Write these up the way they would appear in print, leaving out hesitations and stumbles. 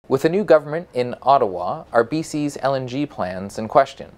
With a new government in Ottawa, are BC's LNG plans in question?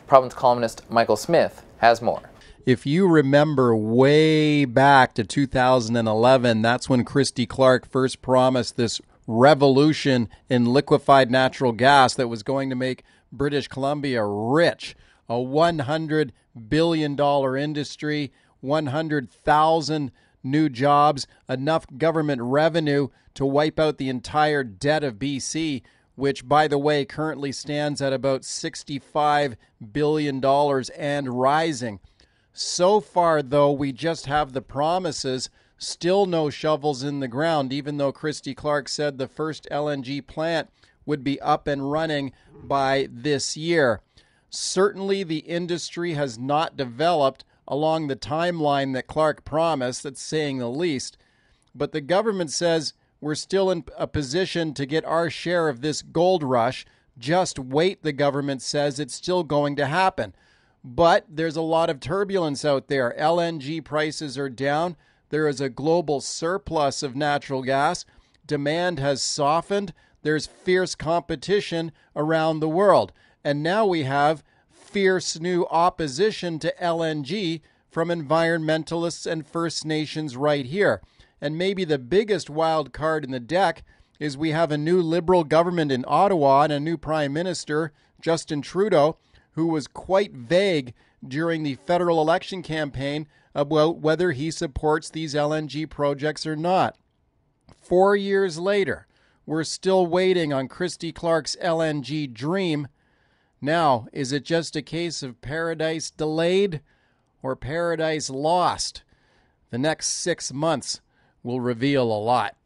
Province columnist Michael Smyth has more. If you remember way back to 2011, that's when Christy Clark first promised this revolution in liquefied natural gas that was going to make British Columbia rich. A $100 billion industry, 100,000 new jobs, enough government revenue to wipe out the entire debt of BC, which, by the way, currently stands at about $65 billion and rising. So far, though, we just have the promises, still no shovels in the ground, even though Christy Clark said the first LNG plant would be up and running by this year. Certainly, the industry has not developed along the timeline that Clark promised, that's saying the least. But the government says we're still in a position to get our share of this gold rush. Just wait, the government says it's still going to happen. But there's a lot of turbulence out there. LNG prices are down. There is a global surplus of natural gas. Demand has softened. There's fierce competition around the world. And now we have fierce new opposition to LNG from environmentalists and First Nations right here. And maybe the biggest wild card in the deck is we have a new Liberal government in Ottawa and a new Prime Minister, Justin Trudeau, who was quite vague during the federal election campaign about whether he supports these LNG projects or not. 4 years later, we're still waiting on Christy Clark's LNG dream. Now, is it just a case of paradise delayed or paradise lost? The next 6 months will reveal a lot.